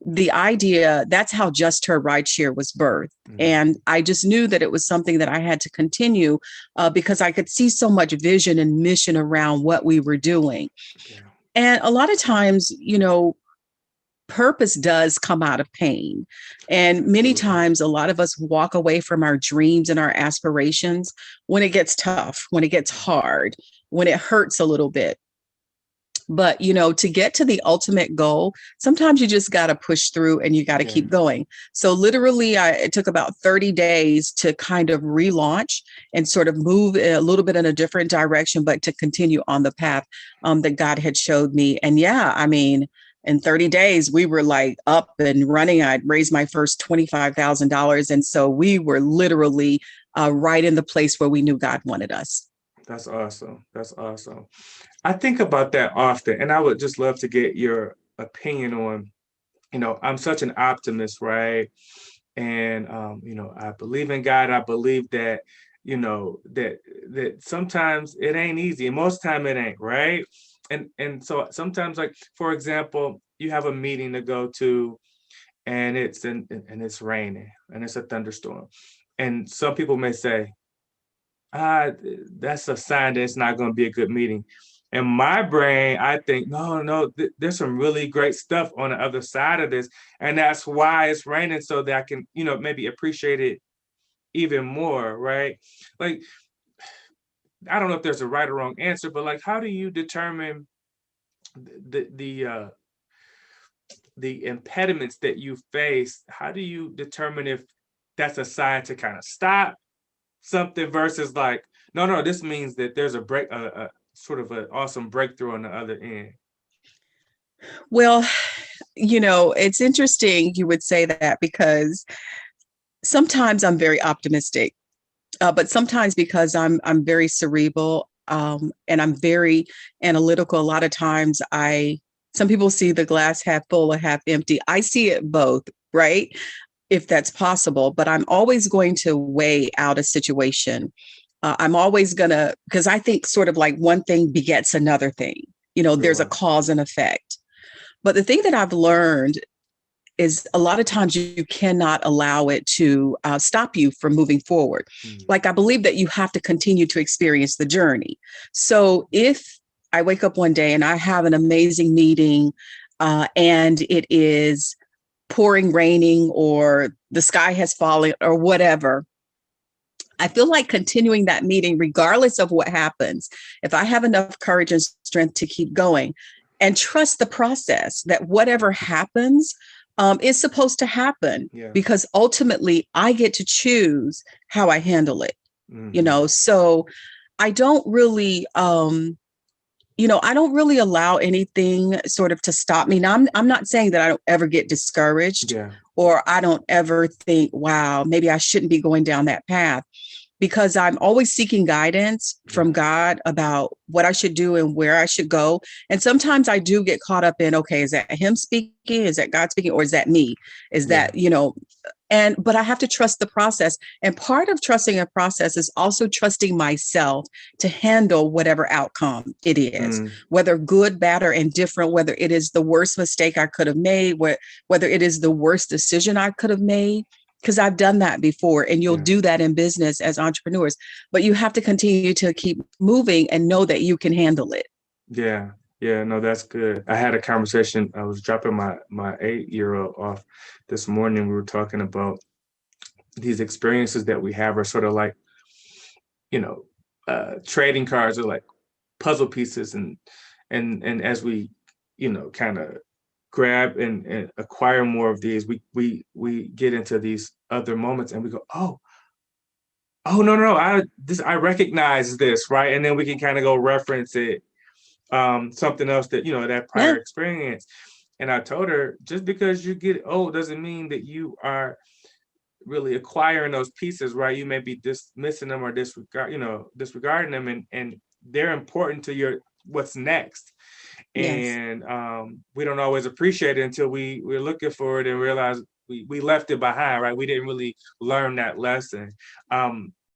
the idea, that's how Just Her Rideshare was birthed. And I just knew that it was something that I had to continue because I could see so much vision and mission around what we were doing. Yeah. And a lot of times, purpose does come out of pain. And many Absolutely. times, a lot of us walk away from our dreams and our aspirations when it gets tough, when it gets hard, when it hurts a little bit. But, to get to the ultimate goal, sometimes you just got to push through and you got to Yeah. keep going. So literally, it took about 30 days to kind of relaunch and sort of move a little bit in a different direction, but to continue on the path that God had showed me. And yeah, I mean, in 30 days, we were like up and running. I'd raised my first $25,000. And so we were literally right in the place where we knew God wanted us. That's awesome. That's awesome. I think about that often, and I would just love to get your opinion on, I'm such an optimist, right? And I believe in God. I believe that, that sometimes it ain't easy, and most time it ain't, right? And so sometimes, like for example, you have a meeting to go to, and it's raining, and it's a thunderstorm, and some people may say, that's a sign that it's not going to be a good meeting. In my brain, I think, no, there's some really great stuff on the other side of this. And that's why it's raining, so that I can, maybe appreciate it even more, right? Like, I don't know if there's a right or wrong answer, but like, how do you determine the the uh, the impediments that you face? How do you determine if that's a sign to kind of stop something versus like, no, this means that there's a sort of an awesome breakthrough on the other end? Well, it's interesting you would say that because sometimes I'm very optimistic, but sometimes because I'm very cerebral and I'm very analytical. A lot of times, some people see the glass half full or half empty. I see it both, right? If that's possible, but I'm always going to weigh out a situation. I'm always gonna, because I think sort of like one thing begets another thing. There's a Sure. cause and effect. But the thing that I've learned is a lot of times you cannot allow it to stop you from moving forward. Mm. Like I believe that you have to continue to experience the journey. So if I wake up one day and I have an amazing meeting and it is pouring, raining, or the sky has fallen or whatever, I feel like continuing that meeting, regardless of what happens, if I have enough courage and strength to keep going and trust the process that whatever happens is supposed to happen, Yeah. because ultimately I get to choose how I handle it. Hmm. So I don't really, I don't really allow anything sort of to stop me. Now, I'm not saying that I don't ever get discouraged Yeah. or I don't ever think, wow, maybe I shouldn't be going down that path, because I'm always seeking guidance Yeah. from God about what I should do and where I should go. And sometimes I do get caught up in, okay, is that him speaking? Is that God speaking? Or is that me? Is Yeah. that, but I have to trust the process. And part of trusting a process is also trusting myself to handle whatever outcome it is, Mm. whether good, bad, or indifferent, whether it is the worst mistake I could have made, whether it is the worst decision I could have made, because I've done that before, and you'll Yeah. do that in business as entrepreneurs, but you have to continue to keep moving and know that you can handle it. Yeah. Yeah. No, that's good. I had a conversation. I was dropping my 8-year-old off this morning. We were talking about these experiences that we have are sort of like, you know, trading cards are like puzzle pieces, and as we, kind of grab and acquire more of these, we get into these other moments, and we go, oh, no, I recognize this, right? And then we can kind of go reference it, something else that, that prior Yeah. experience. And I told her, just because you get old doesn't mean that you are really acquiring those pieces, right? You may be dismissing them or disregarding them, and they're important to your what's next. Yes. And we don't always appreciate it until we're looking for it and realize we left it behind, right? We didn't really learn that lesson.